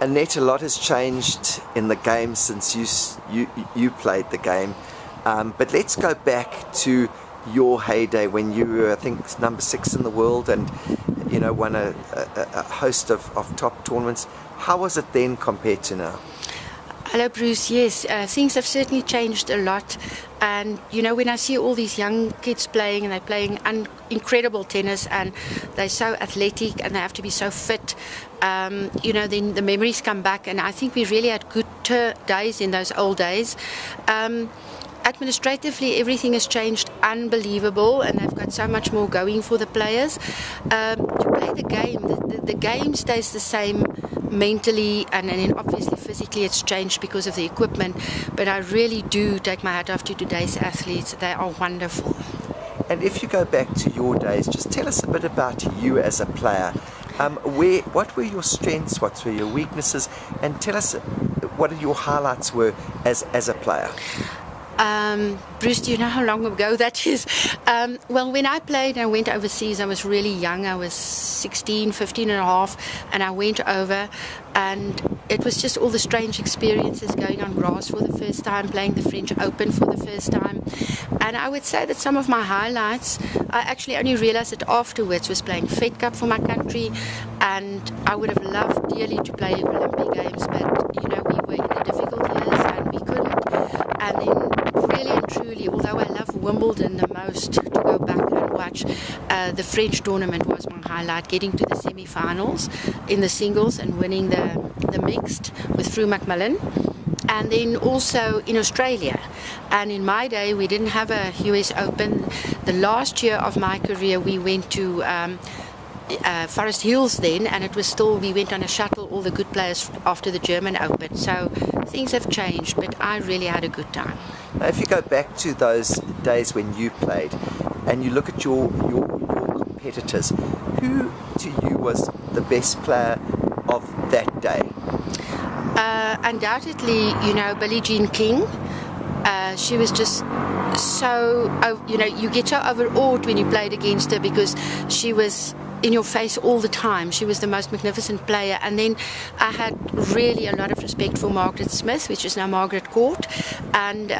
Annette, a lot has changed in the game since you played the game, but let's go back to your heyday when you were, I think, number 6 in the world and won a host of top tournaments. How was it then compared to now? Hello, Bruce. Yes, things have certainly changed a lot. And, when I see all these young kids playing, and they're playing incredible tennis, and they're so athletic, and they have to be so fit, then the memories come back. And I think we really had good days in those old days. Administratively, everything has changed unbelievable, and they've got so much more going for the players. To play the game, the game stays the same mentally, and then obviously physically it's changed because of the equipment, but I really do take my hat off to today's athletes. They are wonderful. And if you go back to your days, just tell us a bit about you as a player. What were your strengths, what were your weaknesses, and tell us what your highlights were as a player. Bruce, do you know how long ago that is? Well, when I played and I went overseas, I was really young. I was 16, 15 and a half, and I went over, and it was just all the strange experiences, going on grass for the first time, playing the French Open for the first time. And I would say that some of my highlights, I actually only realized it afterwards, was playing Fed Cup for my country, and I would have loved dearly to play Olympic Games, but we were in the difficult years and we couldn't. And then really and truly, although I love Wimbledon the most, to go back and watch, the French tournament was my highlight, getting to the semi-finals in the singles and winning the mixed with Fru Macmillan. And then also in Australia. And in my day, we didn't have a US Open. The last year of my career, we went to Forest Hills then, and it was still, we went on a shuttle, all the good players, after the German Open. So things have changed, but I really had a good time. Now, if you go back to those days when you played and you look at your competitors, who to you was the best player of that day? Undoubtedly, Billie Jean King. She was just so, you get so overawed when you played against her because she was in your face all the time. She was the most magnificent player. And then I had really a lot of respect for Margaret Smith, which is now Margaret Court. And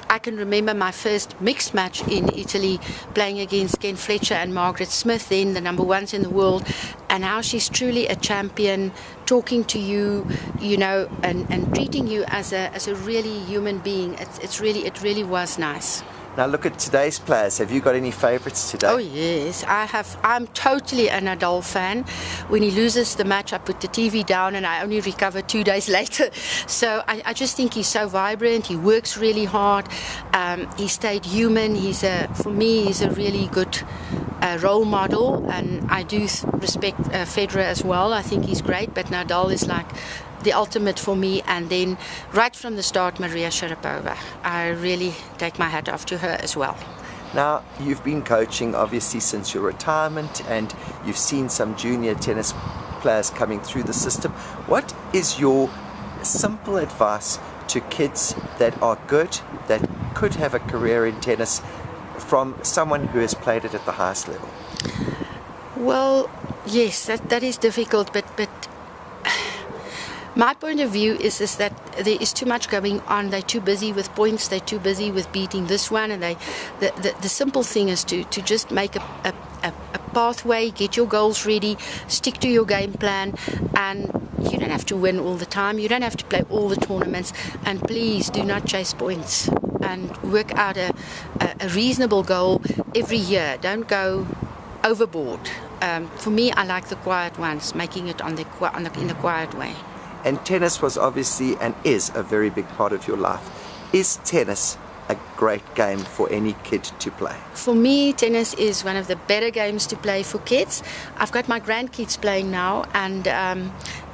I can remember my first mixed match in Italy, playing against Ken Fletcher and Margaret Smith, then the number ones in the world, and how she's truly a champion, talking to you, and treating you as a really human being. It really was nice. Now look at today's players. Have you got any favourites today? Oh yes, I have. I'm totally a Nadal fan. When he loses the match, I put the TV down and I only recover 2 days later. So I just think he's so vibrant. He works really hard. He stayed human. For me, he's a really good role model, and I do respect Federer as well. I think he's great, but Nadal is like the ultimate for me. And then right from the start, Maria Sharapova. I really take my hat off to her as well. Now, you've been coaching obviously since your retirement, and you've seen some junior tennis players coming through the system. What is your simple advice to kids that are good, that could have a career in tennis, from someone who has played it at the highest level? Well, yes, that is difficult, but my point of view is that there is too much going on. They're too busy with points. They're too busy with beating this one. And the simple thing is to just make a pathway, get your goals ready, stick to your game plan, and you don't have to win all the time. You don't have to play all the tournaments. And please do not chase points, and work out a reasonable goal every year. Don't go overboard. For me, I like the quiet ones, making it in the quiet way. And tennis was obviously and is a very big part of your life. Is tennis a great game for any kid to play? For me, tennis is one of the better games to play for kids. I've got my grandkids playing now, and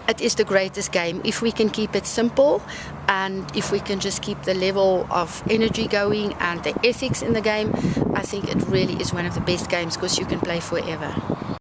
it is the greatest game. If we can keep it simple, and if we can just keep the level of energy going and the ethics in the game, I think it really is one of the best games, because you can play forever.